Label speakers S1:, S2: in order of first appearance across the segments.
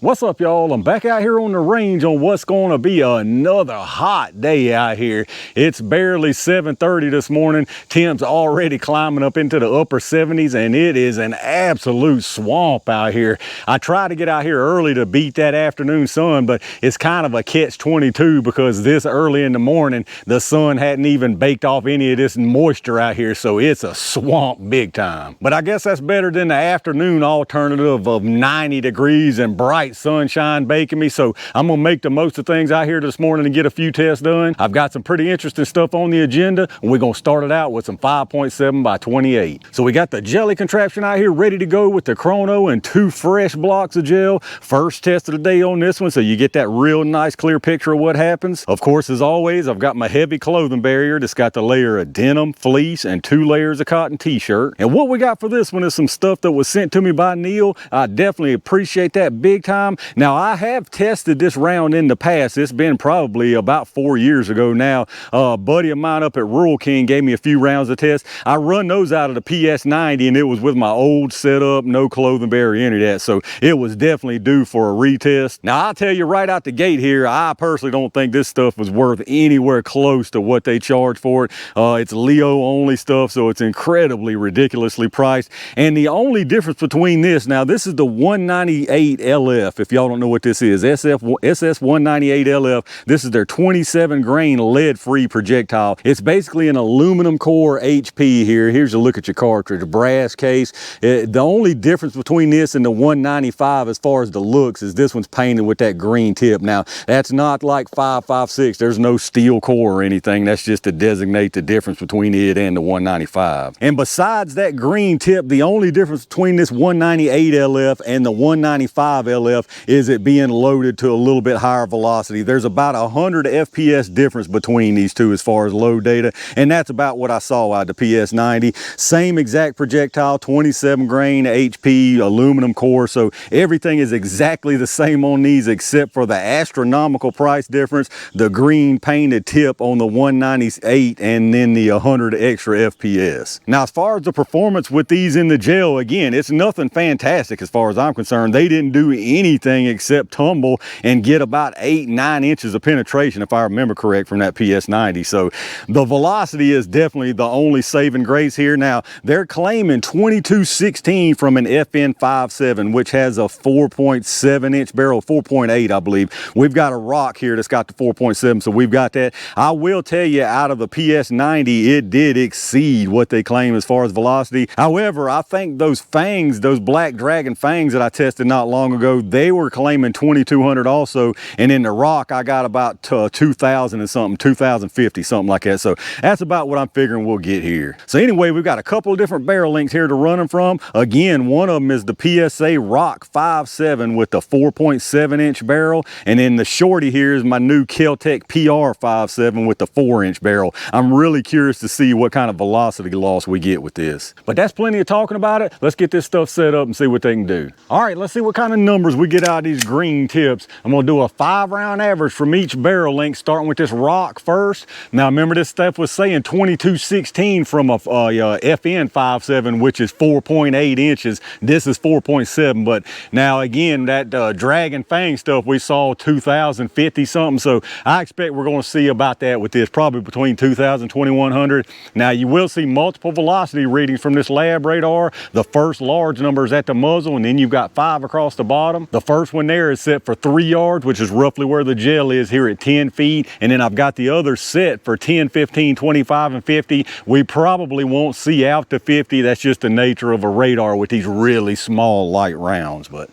S1: What's up, y'all? I'm back out here on the range on what's going to be another hot day out here. It's barely 7:30 this morning. Temps already climbing up into the upper 70s, and it is an absolute swamp out here. I try to get out here early to beat that afternoon sun, but it's kind of a catch-22 because this early in the morning, the sun hadn't even baked off any of this moisture out here, so it's a swamp big time. But I guess that's better than the afternoon alternative of 90 degrees and bright sunshine baking me, so I'm gonna make the most of things out here this morning and get a few tests done. I've got some pretty interesting stuff on the agenda, and we're gonna start it out with some 5.7 by 28. So we got the jelly contraption out here ready to go with the chrono and 2 fresh blocks of gel. First test of the day on this one, so you get that real nice clear picture of what happens. Of course, as always, I've got my heavy clothing barrier that's got the layer of denim, fleece, and 2 layers of cotton t-shirt. And what we got for this one is some stuff that was sent to me by Neil. I definitely appreciate that big time. Now, I have tested this round in the past. It's been probably about 4 years ago now. A buddy of mine up at Rural King gave me a few rounds of tests. I run those out of the PS90, and it was with my old setup, no clothing barrier, any of that. So it was definitely due for a retest. Now, I'll tell you right out the gate here, I personally don't think this stuff was worth anywhere close to what they charge for it. It's Leo only stuff, so it's incredibly ridiculously priced. And the only difference between this, now this is the 198 LF. If y'all don't know what this is, SS198 LF, this is their 27 grain lead-free projectile. It's basically an aluminum core HP here. Here's a look at your cartridge, a brass case. The only difference between this and the 195 as far as the looks is this one's painted with that green tip. Now, that's not like 5.56. There's no steel core or anything. That's just to designate the difference between it and the 195. And besides that green tip, the only difference between this 198 LF and the 195 LF is it being loaded to a little bit higher velocity. There's about 100 FPS difference between these two as far as load data, and that's about what I saw out of the PS90. Same exact projectile, 27 grain HP aluminum core, so everything is exactly the same on these except for the astronomical price difference, the green painted tip on the 198 and then the 100 extra FPS. Now, as far as the performance with these in the gel, again, it's nothing fantastic as far as I'm concerned. They didn't do anything except tumble and get about 8-9 inches of penetration, if I remember correct, from that PS90. So the velocity is definitely the only saving grace here. Now, they're claiming 2216 from an FN57, which has a 4.7 inch barrel, 4.8, I believe. We've got a Rock here that's got the 4.7, so we've got that. I will tell you, out of the PS90, it did exceed what they claim as far as velocity. However, I think those fangs, those Black Dragon fangs that I tested not long ago, they were claiming 2200 also, and in the Rock I got about 2000 and something, 2050, something like that. So that's about what I'm figuring we'll get here. So anyway, we've got a couple of different barrel lengths here to run them from. Again, one of them is the PSA Rock 57 with the 4.7 inch barrel, and then the shorty here is my new Keltec PR57 with the 4 inch barrel. I'm really curious to see what kind of velocity loss we get with this. But that's plenty of talking about it. Let's get this stuff set up and see what they can do. All right, let's see what kind of numbers we get out of these green tips. I'm gonna do a 5-round average from each barrel length, starting with this Rock first. Now, remember this stuff was saying 2216 from a FN57, which is 4.8 inches. This is 4.7, but now again, that Dragon Fang stuff we saw 2050 something, so I expect we're gonna see about that with this, probably between 2000 and 2100. Now, you will see multiple velocity readings from this lab radar. The first large number is at the muzzle, and then you've got 5 across the bottom. The first one there is set for 3 yards, which is roughly where the gel is here at 10 feet. And then I've got the other set for 10, 15, 25, and 50. We probably won't see out to 50. That's just the nature of a radar with these really small light rounds, but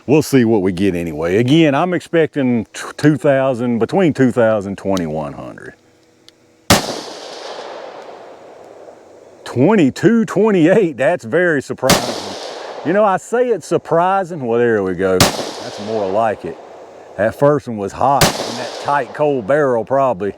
S1: we'll see what we get anyway. Again, I'm expecting 2000, between 2000 and 2100. 2228, that's very surprising. You know, I say it's surprising. Well, there we go. That's more like it. That first one was hot in that tight, cold barrel, probably.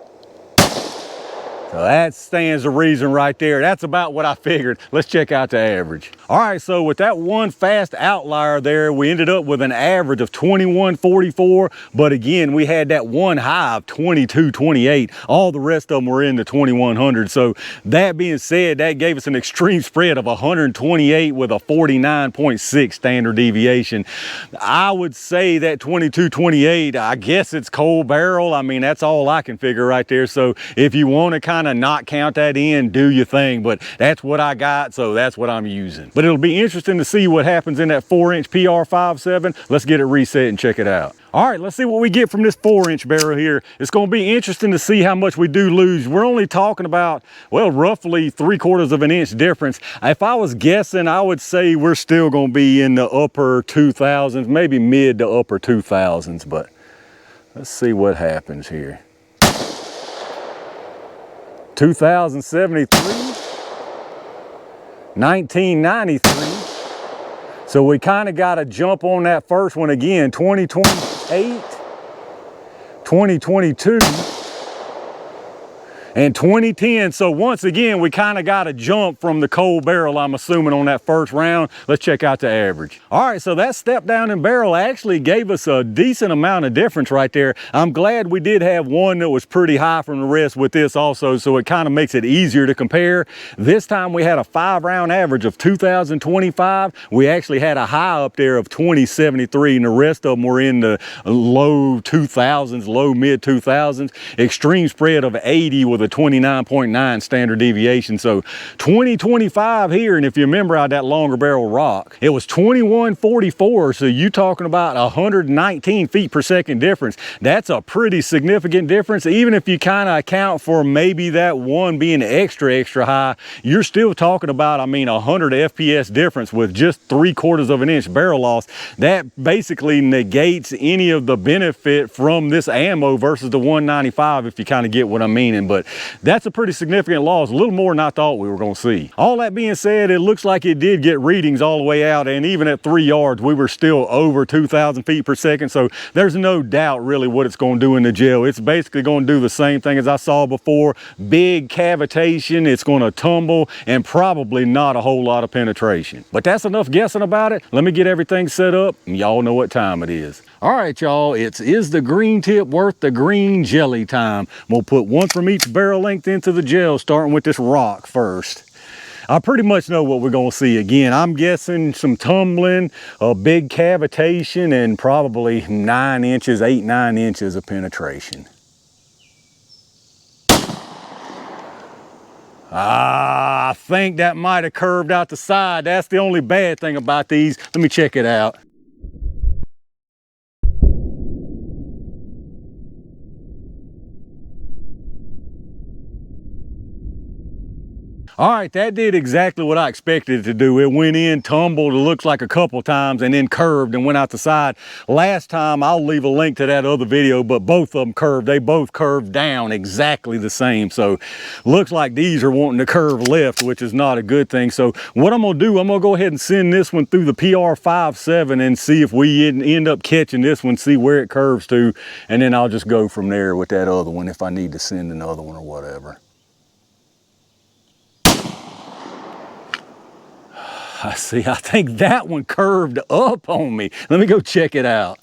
S1: So that stands to reason right there. That's about what I figured. Let's check out the average. All right, so with that one fast outlier there, we ended up with an average of 2144. But again, we had that one high of 2228. All the rest of them were in the 2100. So that being said, that gave us an extreme spread of 128 with a 49.6 standard deviation. I would say that 2228, I guess it's cold barrel. I mean, that's all I can figure right there. So if you want to kind of not count that in, do your thing, but that's what I got, so that's what I'm using. But it'll be interesting to see what happens in that 4-inch PR57. Let's get it reset and check it out. All right, let's see what we get from this 4-inch barrel here. It's going to be interesting to see how much we do lose. We're only talking about, well, roughly 3/4 of an inch difference. If I was guessing, I would say we're still going to be in the upper 2000s, maybe mid to upper 2000s, but let's see what happens here. 2073, 1993. So we kind of got a jump on that first one again. 2028, 2022, and 2010. So once again, we kind of got a jump from the cold barrel, I'm assuming, on that first round. Let's check out the average. All right, so that step down in barrel actually gave us a decent amount of difference right there. I'm glad we did have one that was pretty high from the rest with this also, so it kind of makes it easier to compare. This time we had a 5-round average of 2025. We actually had a high up there of 2073, and the rest of them were in the low 2000s, low mid 2000s. Extreme spread of 80 with a 29.9 standard deviation. So 2025 here, and if you remember out that longer barrel rock, it was 2144. So you talking about 119 feet per second difference. That's a pretty significant difference. Even if you kind of account for maybe that one being extra high, you're still talking about, I mean, 100 FPS difference with just 3/4 of an inch barrel loss. That basically negates any of the benefit from this ammo versus the 195, if you kind of get what I'm meaning. But that's a pretty significant loss, a little more than I thought we were going to see. All that being said, it looks like it did get readings all the way out, and even at 3 yards, we were still over 2,000 feet per second. So there's no doubt really what it's going to do in the gel. It's basically going to do the same thing as I saw before. Big cavitation, it's going to tumble, and probably not a whole lot of penetration. But that's enough guessing about it. Let me get everything set up, and y'all know what time it is. All right, y'all, is the green tip worth the green jelly time? We'll put one from each barrel length into the gel, starting with this rock first. I pretty much know what we're gonna see. Again, I'm guessing some tumbling, a big cavitation, and probably 9 inches, 8-9 inches of penetration. I think that might have curved out the side. That's the only bad thing about these. Let me check it out. All right, that did exactly what I expected it to do. It went in, tumbled, it looks like a couple times, and then curved and went out the side. Last time, I'll leave a link to that other video, but both of them curved. They both curved down exactly the same. So looks like these are wanting to curve left, which is not a good thing. So what I'm gonna do, I'm gonna go ahead and send this one through the PR57 and see if we end up catching this one, see where it curves to, and then I'll just go from there with that other one if I need to send another one or whatever. I see, I think that one curved up on me. Let me go check it out.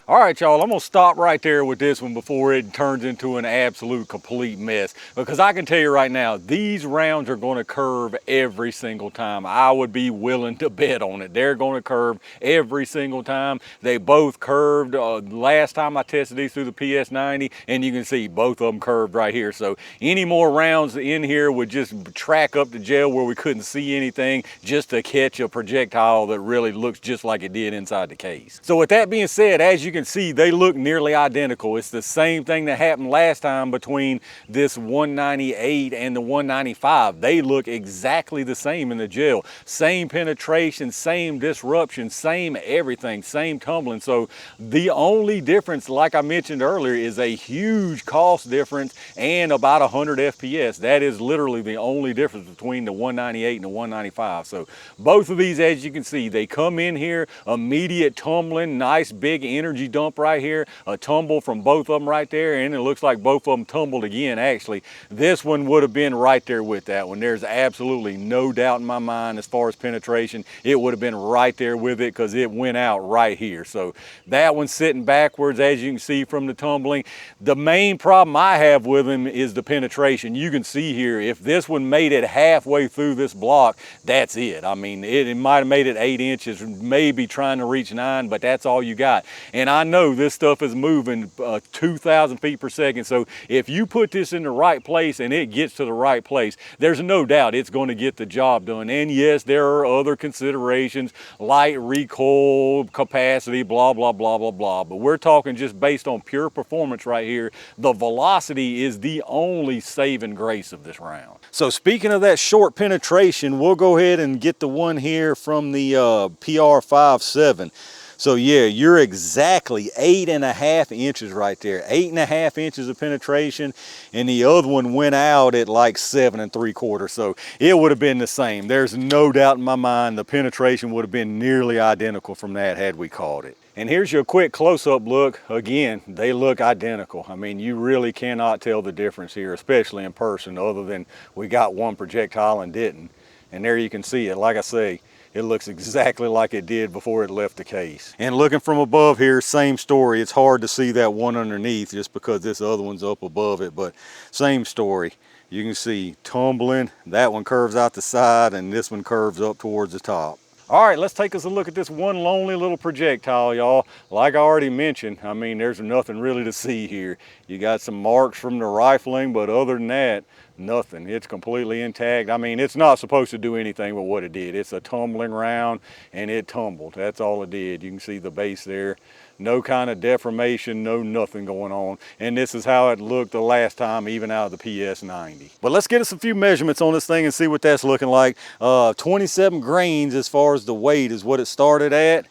S1: All right, y'all, I'm gonna stop right there with this one before it turns into an absolute complete mess, because I can tell you right now, these rounds are gonna curve every single time. I would be willing to bet on it. They're gonna curve every single time. They both curved last time I tested these through the PS90, and you can see both of them curved right here. So any more rounds in here would just track up the gel where we couldn't see anything, just to catch a projectile that really looks just like it did inside the case. So with that being said, as you can see, they look nearly identical. It's the same thing that happened last time between this 198 and the 195. They look exactly the same in the gel. Same penetration, same disruption, same everything, same tumbling. So the only difference, like I mentioned earlier, is a huge cost difference and about 100 FPS. That is literally the only difference between the 198 and the 195. So both of these, as you can see, they come in here, immediate tumbling, nice big energy dump right here, a tumble from both of them right there, and it looks like both of them tumbled again. Actually, this one would have been right there with that one. There's absolutely no doubt in my mind as far as penetration. It would have been right there with it because it went out right here. So that one's sitting backwards, as you can see from the tumbling. The main problem I have with them is the penetration. You can see here, if this one made it halfway through this block, that's it. I mean, it might have made it 8 inches, maybe trying to reach 9, but that's all you got. And I know this stuff is moving 2,000 feet per second. So if you put this in the right place and it gets to the right place, there's no doubt it's going to get the job done. And yes, there are other considerations, light recoil, capacity, blah, blah, blah, blah, blah. But we're talking just based on pure performance right here. The velocity is the only saving grace of this round. So speaking of that short penetration, we'll go ahead and get the one here from the PR57. So yeah, you're exactly 8.5 inches right there, 8.5 inches of penetration, and the other one went out at like 7 3/4. So it would have been the same. There's no doubt in my mind the penetration would have been nearly identical from that had we caught it. And here's your quick close-up look. Again, they look identical. I mean, you really cannot tell the difference here, especially in person, other than we got one projectile and didn't. And there you can see it. Like I say, it looks exactly like it did before it left the case. And looking from above here, same story. It's hard to see that one underneath just because this other one's up above it, but same story. You can see tumbling, that one curves out the side, and this one curves up towards the top. All right, let's take us a look at this one lonely little projectile, y'all. Like I already mentioned, I mean, there's nothing really to see here. You got some marks from the rifling, but other than that, nothing. It's completely intact. I mean, it's not supposed to do anything with what it did. It's a tumbling round, and it tumbled. That's all it did. You can see the base there. No kind of deformation, no nothing going on. And this is how it looked the last time, even out of the PS90. But let's get us a few measurements on this thing and see what that's looking like. 27 grains as far as the weight is what it started at.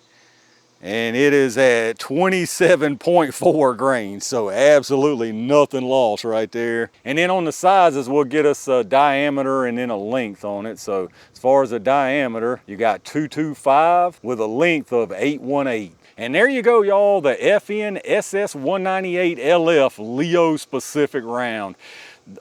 S1: And it is at 27.4 grains. So absolutely nothing lost right there. And then on the sizes, we'll get us a diameter and then a length on it. So as far as the diameter, you got 225 with a length of 818. And there you go, y'all, the FN SS198 LF Leo specific round.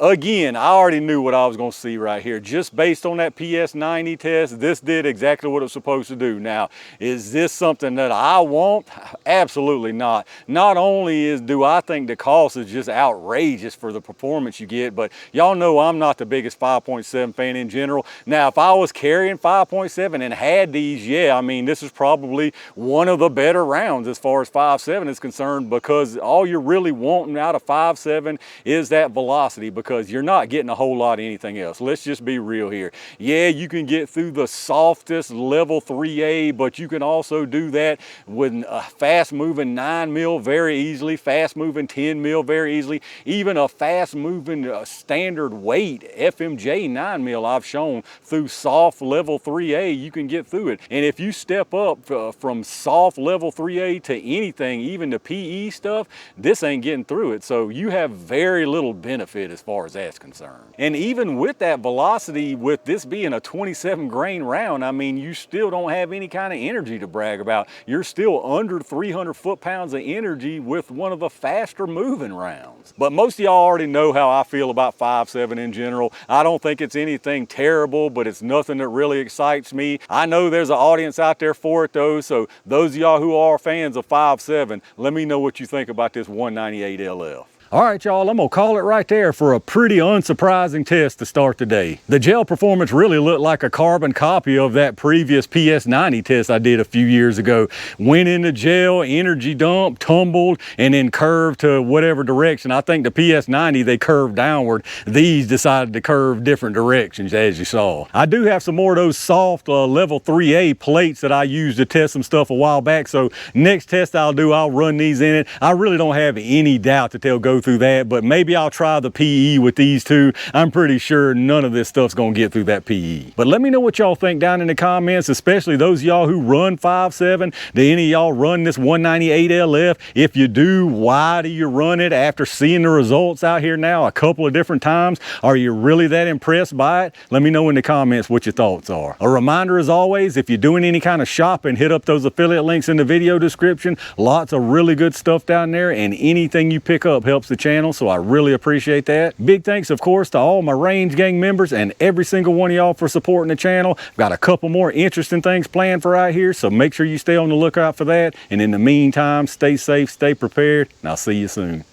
S1: Again, I already knew what I was going to see right here. Just based on that PS90 test, this did exactly what it was supposed to do. Now, is this something that I want? Absolutely not. Not only do I think the cost is just outrageous for the performance you get, but y'all know I'm not the biggest 5.7 fan in general. Now, if I was carrying 5.7 and had these, yeah, I mean, this is probably one of the better rounds as far as 5.7 is concerned, because all you're really wanting out of 5.7 is that velocity, because you're not getting a whole lot of anything else. Let's just be real here. Yeah, you can get through the softest level 3A, but you can also do that with a fast moving 9mm very easily, fast moving 10mm very easily, even a fast moving standard weight FMJ 9mm I've shown through soft level 3A, you can get through it. And if you step up from soft level 3A to anything, even the PE stuff, this ain't getting through it. So you have very little benefit as far as that's concerned. And even with that velocity, with this being a 27 grain round, I mean, you still don't have any kind of energy to brag about. You're still under 300 foot-pounds of energy with one of the faster moving rounds. But most of y'all already know how I feel about 5.7 in general. I don't think it's anything terrible, but it's nothing that really excites me. I know there's an audience out there for it though, so those of y'all who are fans of 5.7, let me know what you think about this 198 LF. All right, y'all, I'm gonna call it right there for a pretty unsurprising test to start the day. The gel performance really looked like a carbon copy of that previous PS90 test I did a few years ago. Went into gel, energy dump, tumbled, and then curved to whatever direction. I think the PS90, they curved downward. These decided to curve different directions, as you saw. I do have some more of those soft level 3A plates that I used to test some stuff a while back, so next test I'll do, I'll run these in it. I really don't have any doubt that they'll go through that, but maybe I'll try the PE with these two. I'm pretty sure none of this stuff's gonna get through that PE. But let me know what y'all think down in the comments, especially those of y'all who run 5.7. Do any of y'all run this 198 LF? If you do, why do you run it after seeing the results out here now a couple of different times? Are you really that impressed by it? Let me know in the comments what your thoughts are. A reminder as always, if you're doing any kind of shopping, hit up those affiliate links in the video description. Lots of really good stuff down there, and anything you pick up helps the channel, so I really appreciate that. Big thanks, of course, to all my Range Gang members and every single one of y'all for supporting the channel. I've got a couple more interesting things planned for right here, so make sure you stay on the lookout for that. And in the meantime, stay safe, stay prepared, and I'll see you soon.